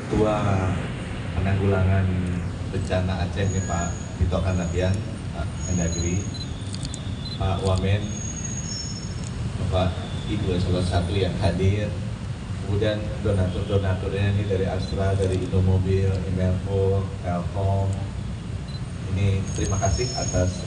Ketua Penanggulangan Bencana Aceh ini Pak Tito Karnavian, Pak Mendagri, Pak Wamen, Bapak Ibu Eselon 1 yang hadir, kemudian donatur-donaturnya ini dari Astra, dari Indomobil, Imelco, Telkom. Ini terima kasih atas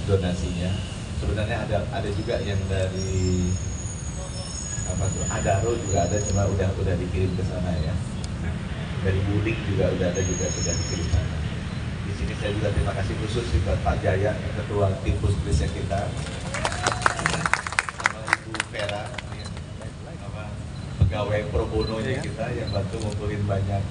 donasinya. Sebenarnya ada juga yang dari apa tuh, Adaro juga ada, cuma udah dikirim ke sana ya. Dari Bulik juga udah ada, juga sudah dikirim sana. Di sini saya juga terima kasih khusus buat Pak Jaya, Ketua Tim Puskesnya kita, sama Ibu Vera, sama pegawai pro bononya kita yang bantu ngumpulin banyak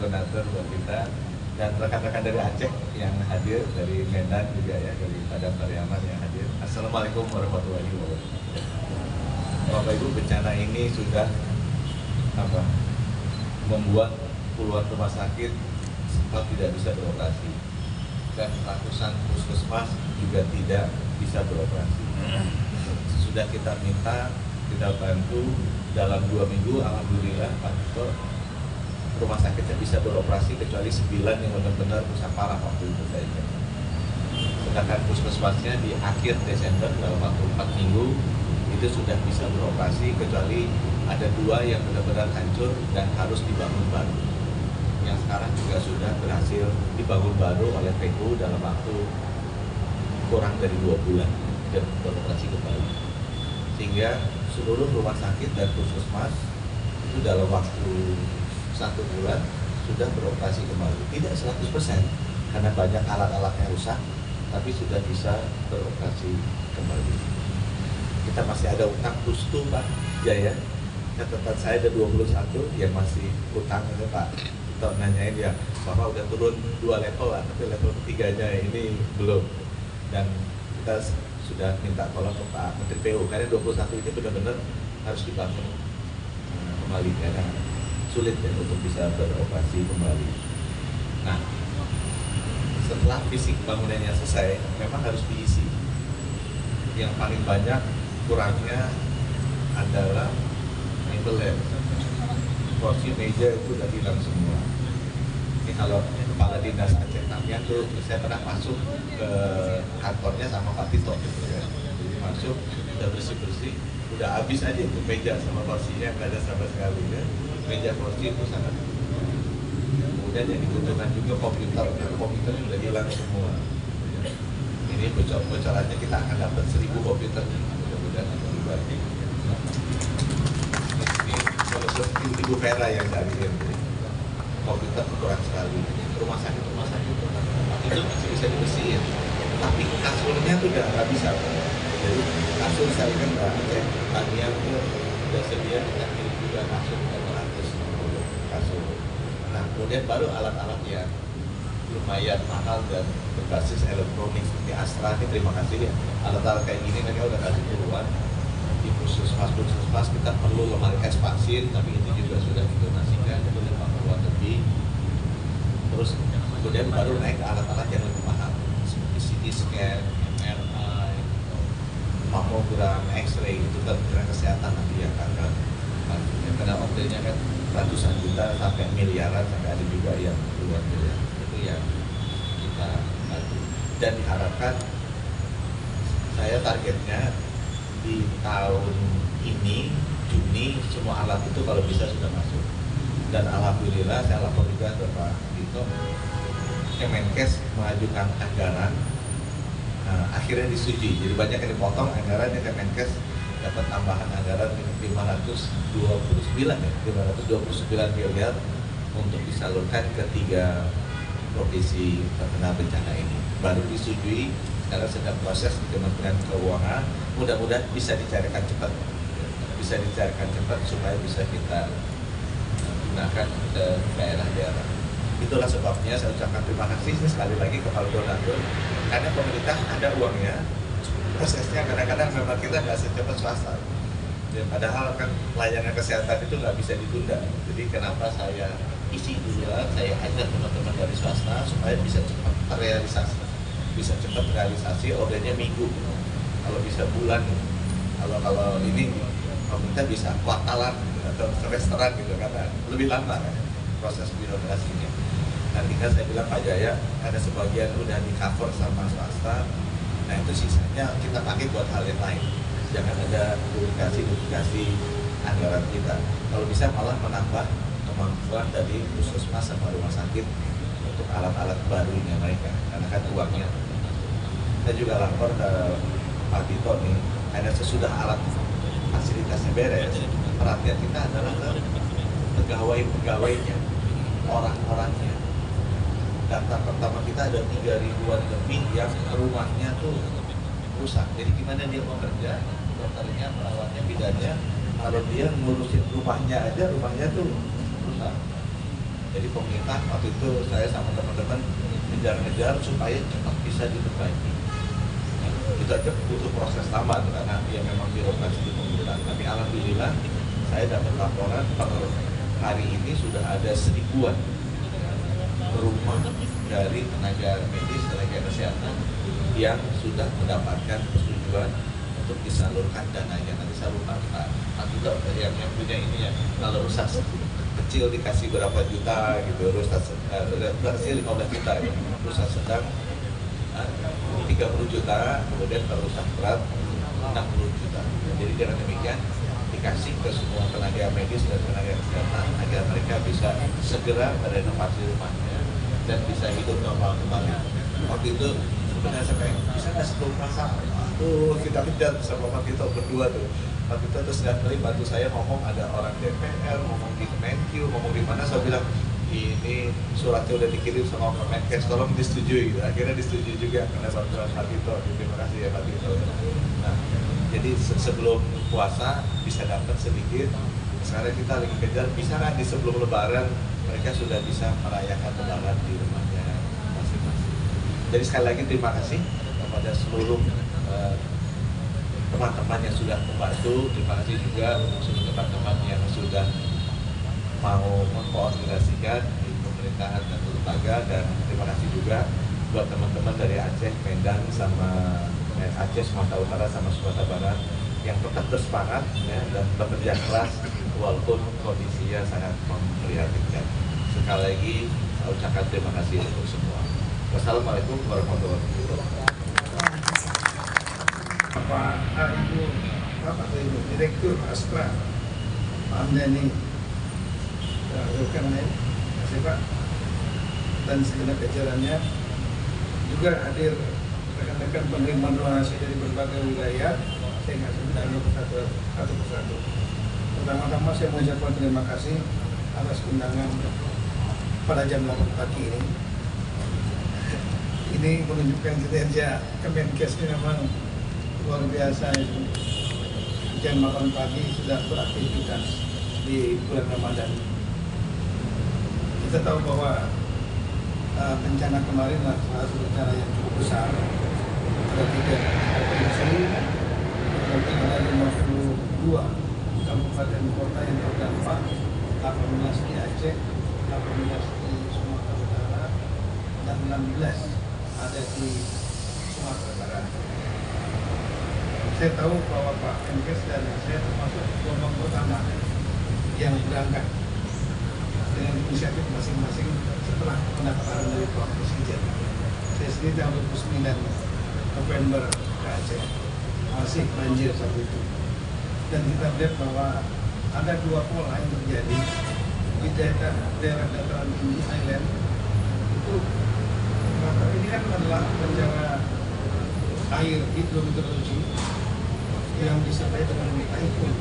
donatur buat kita, dan rekan-rekan dari Aceh yang hadir, dari Medan juga ya, dari Padang Pariaman yang hadir. Assalamualaikum warahmatullahi wabarakatuh. Bapak Ibu, bencana ini sudah membuat puluhan rumah sakit sempat tidak bisa beroperasi, dan ratusan puskesmas juga tidak bisa beroperasi. Sudah kita minta, kita bantu dalam 2 minggu, alhamdulillah Pak Tito, rumah sakitnya bisa beroperasi kecuali 9 yang benar-benar rusak parah waktu itu saya cek. Sedangkan puskesmasnya di akhir Desember dalam waktu 4 minggu itu sudah bisa beroperasi, kecuali ada 2 yang benar-benar hancur dan harus dibangun baru. Yang sekarang juga sudah berhasil dibangun baru oleh PU dalam waktu kurang dari 2 bulan dan beroperasi kembali. Sehingga seluruh rumah sakit dan puskesmas itu dalam waktu 1 bulan sudah beroperasi kembali. Tidak 100% karena banyak alat-alatnya rusak, tapi sudah bisa beroperasi kembali. Kita masih ada utang pustu Pak Jaya. Catatan saya ada 21 yang masih utang itu Pak. Kita nanyain ya, Bapak udah turun 2 level lah, tapi level ketiganya ini belum. Dan kita sudah minta tolong ke Pak Menteri PU, karena 21 ini benar-benar harus dibangun kembali, karena sulit ya untuk bisa beroperasi kembali. Nah, setelah fisik bangunannya selesai, memang harus diisi. Yang paling banyak kurangnya adalah mebel, kursi meja itu udah hilang semua. Ini kalau Kepala Dinas Aceh Tamiang tuh, saya pernah masuk ke kantornya sama Pak Tito gitu ya. Jadi masuk, udah bersih-bersih, udah habis aja itu meja sama kursinya, nggak ada sama sekali ya. Meja kursi itu sangat. Kemudian yang dibutuhkan juga komputer udah hilang semua. Ini bocorannya kita akan dapat 1000 komputer, mudah-mudahan itu dibagi. Ini walaupun Ibu Vera yang dari komputer kurang sekali. Rumah sakit itu masih bisa dibersihin, tapi kasurnya tuh nggak bisa. Jadi kasur saya kan nggak Aceh Tamiang tuh udah sedia, kita kirim juga kasur 260 kasur. Nah, kemudian baru alat-alat yang lumayan mahal dan berbasis elektronik seperti Astra. Ini terima kasih ya, alat-alat kayak gini mereka udah kasih duluan. Di puskesmas kita perlu lemari es vaksin, tapi itu juga sudah didonasikan, itu 50-an lebih. Terus kemudian baru naik ke alat-alat yang lebih mahal seperti CT scan, MRI, mamogram, X-ray. Itu Kementerian Kesehatan nanti yang akan, karena ordernya kan ratusan juta sampai miliaran, sampai ada juga yang puluhan miliar. Itu yang kita bantu, dan diharapkan, saya targetnya di tahun ini Juni semua alat itu kalau bisa sudah masuk. Dan alhamdulillah saya lapor juga ke Pak Tito, Kemenkes mengajukan anggaran, akhirnya disetujui. Jadi banyak yang dipotong anggarannya, Kemenkes dapat tambahan anggaran 529 miliar untuk disalurkan ke 3 provinsi terkena bencana ini. Baru disetujui, sekarang sedang proses di Kementerian Keuangan. Mudah-mudahan bisa dicarikan cepat, supaya bisa kita gunakan ke daerah-daerah. Itulah sebabnya saya ucapkan terima kasih sekali lagi kepada donatur, karena pemerintah ada uangnya. Prosesnya kadang-kadang memang kita nggak secepat swasta. Ya, padahal kan layanan kesehatan itu nggak bisa ditunda. Jadi kenapa saya isi duluan, saya ajak teman-teman dari swasta supaya bisa cepat realisasi, ordernya minggu, kalau bisa bulan. Kalau ini pemerintah bisa kuartalan atau semesteran gitu, karena lebih lama kan. proses birokrasinya. Nanti kan saya bilang Pak Jaya ada sebagian udah di cover sama swasta, nah itu sisanya kita pakai buat hal yang lain. Jangan ada duplikasi anggaran kita. Kalau bisa malah menambah kemampuan dari puskesmas sama rumah sakit untuk alat-alat barunya mereka, karena kan uangnya. Saya juga lapor ke Pak Tito nih, ada sesudah alat fasilitasnya beres, perhatian kita adalah ke pegawai-pegawainya, orang-orangnya. Data pertama kita ada 3.000-an lebih yang rumahnya tuh rusak. Jadi gimana dia mau kerja, dokternya, perawatnya, bidannya, kalau dia ngurusin rumahnya aja, rumahnya tuh rusak. Jadi pemerintah waktu itu saya sama teman-teman ngejar-ngejar supaya cepat bisa diperbaiki. Itu aja butuh proses lama tuh, karena dia memang birokrasi di pemerintahan. Tapi alhamdulillah saya dapat laporan per hari ini sudah ada 1000-an rumah dari tenaga medis, tenaga kesehatan yang sudah mendapatkan persetujuan untuk disalurkan dananya. Nanti saya lupa Pak Tito yang punya ini ya, kalau rusak kecil dikasih berapa juta gitu, rusak kecil 15 juta ya, rusak sedang 30 juta, kemudian kalau rusak berat 60 juta. Jadi dengan demikian dikasih ke semua tenaga medis dan tenaga kesehatan agar mereka bisa segera merenovasi rumahnya dan bisa hidup normal kembali. Waktu itu sebenarnya saya pengen bisa nggak 10 pasang, tuh kita kejar sama Pak Tito berdua tuh. Pak Tito terus setiap kali bantu saya ngomong, ada orang DPR, ngomong di Kemenkyu, ngomong di mana, saya bilang ini suratnya udah dikirim sama Kemenkes, tolong disetujui. Akhirnya disetujui juga karena bantuan Pak Tito. Terima kasih ya Pak Tito. Nah, jadi sebelum puasa bisa dapat sedikit. Sekarang kita lagi kejar, bisa nggak di sebelum Lebaran mereka sudah bisa merayakan Lebaran di rumahnya masing-masing. Jadi sekali lagi terima kasih kepada seluruh teman-teman yang sudah membantu. Terima kasih juga seluruh teman-teman yang sudah mau mengkoordinasikan di pemerintahan dan lembaga, dan terima kasih juga buat teman-teman dari Aceh, Medan, sama Aceh, Sumatera Utara, sama Sumatera Barat yang tetap bersemangat ya, dan bekerja keras walaupun kondisinya sangat memprihatinkan. Sekali lagi saya ucapkan terima kasih untuk semua. Wassalamualaikum warahmatullahi wabarakatuh. Ibu Direktur Astra Pak Hamdani Zulkarnain, terima kasih Pak, dan segenap jajarannya. Juga hadir rekan-rekan penerima donasi dari berbagai wilayah. Saya nggak sebentar satu persatu. Pertama-tama saya mengucapkan terima kasih atas undangan pada jam 8 pagi ini. Ini menunjukkan kinerja Kemenkes ini memang luar biasa. Jam 8 pagi sudah beraktivitas di bulan Ramadan. Kita tahu bahwa bencana kemarin adalah salah satu bencana yang cukup besar. Ada 3 provinsi, berarti ada 52 kabupaten kota yang terdampak, 18 di Aceh, 18 di Sumatera Utara, dan 16 ada di Sumatera Barat. Saya tahu bahwa Pak Menkes dan saya termasuk gelombang pertama yang berangkat dengan inisiatif masing-masing setelah pendaftaran dari Pak Presiden. Saya sendiri tahun 29 November ke Aceh, masih banjir saat itu. Dan kita lihat bahwa ada 2 pola yang terjadi di daerah dataran tinggi island itu. Ini kan adalah bencana air hidrometeorologi yang disertai dengan typhoon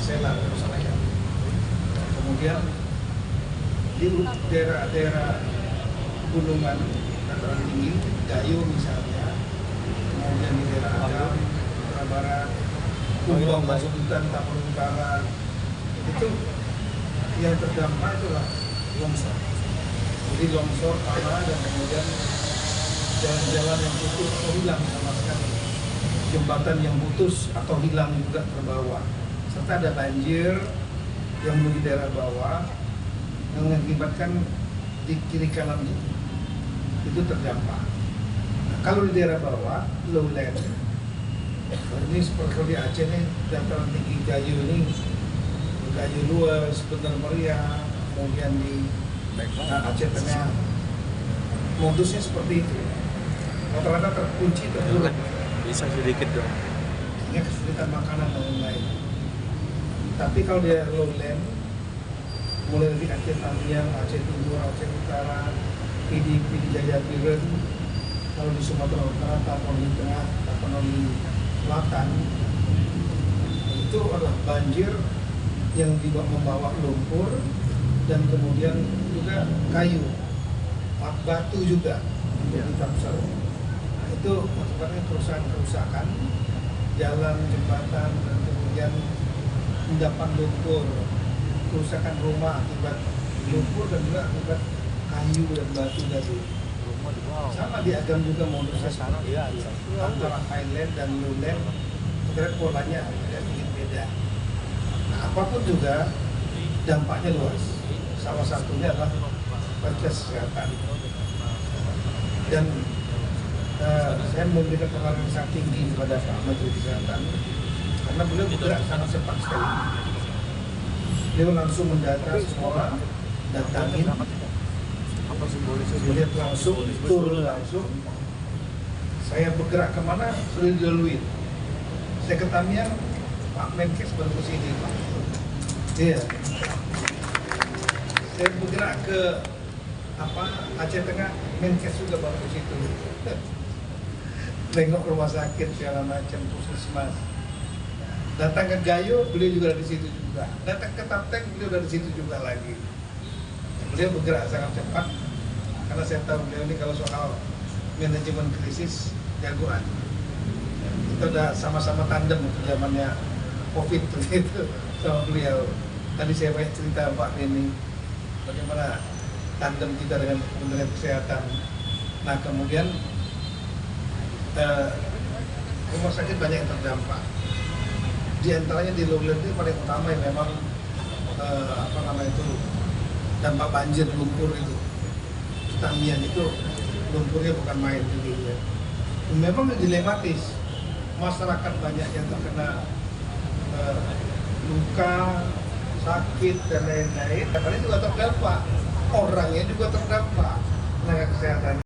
Sela, kemudian di daerah-daerah gunungan dataran tinggi, Gayo misalnya, kemudian di daerah Agam, Sumatera Barat, Kumbang, Basutan, Tapur Utara, itu yang terdampak itulah longsor. Jadi longsor tanah dan kemudian jalan-jalan yang putus atau hilang sama sekali, jembatan yang putus atau hilang juga terbawa, serta ada banjir yang menuju daerah bawah yang mengakibatkan di kiri kanan itu terdampak. Nah, kalau di daerah bawah, lowland, ini seperti di Aceh nih, dataran tinggi Gayo ini, Kayu Luas, Bener Meriah, kemudian di Aceh Tengah. Modusnya seperti itu. Rata-rata terkunci, terpuruk. Bisa sedikit dong. Ini kesulitan makanan dan lain-lain. Tapi kalau dia lowland, mulai dari Aceh Tamiang, Aceh Timur, Aceh Utara, Pidi Jaya-Piren, kalau di Sumatera Utara, Tapanuli Tengah, Tapanuli Selatan, itu adalah banjir yang membawa lumpur dan kemudian juga kayu, batu juga menjadi Tangsel. Nah, itu akibatnya kerusakan jalan, jembatan, dan kemudian endapan lumpur, kerusakan rumah akibat lumpur dan juga akibat kayu dan batu tadi. Sama di Agam juga modusnya seperti itu, antara highland dan lowland, sebenarnya polanya agak sedikit beda. Nah, apapun juga dampaknya luas. Salah satunya adalah fasilitas kesehatan. Dan saya memberikan penghargaan yang sangat tinggi kepada Pak Menteri Kesehatan karena beliau bergerak sangat cepat sekali. Beliau langsung mendata semua, datangin, melihat langsung, turun langsung. Saya bergerak kemana, sudah dilalui. Saya ke Tamiang, Pak Menkes baru ke sini, Pak. Iya. Saya bergerak ke Aceh Tengah, Menkes juga baru ke situ. Tengok rumah sakit segala macam, puskesmas. Datang ke Gayo, beliau juga di situ juga. Datang ke Tapteng, beliau dari situ juga lagi. Beliau bergerak sangat cepat karena saya tahu beliau ini kalau soal manajemen krisis jagoan. Kita udah sama-sama tandem zamannya COVID begitu sama beliau. Tadi saya banyak cerita Pak Denny bagaimana tandem kita dengan Kementerian Kesehatan. Nah kemudian rumah sakit banyak yang terdampak. Di antaranya di lowland itu paling utama yang memang dampak banjir lumpur itu. Tamiang itu lumpurnya bukan main gitu ya. Memang dilematis. Masyarakat banyak yang terkena luka, sakit dan lain-lain. Karena juga terdampak. Orangnya juga terdampak tenaga kesehatan.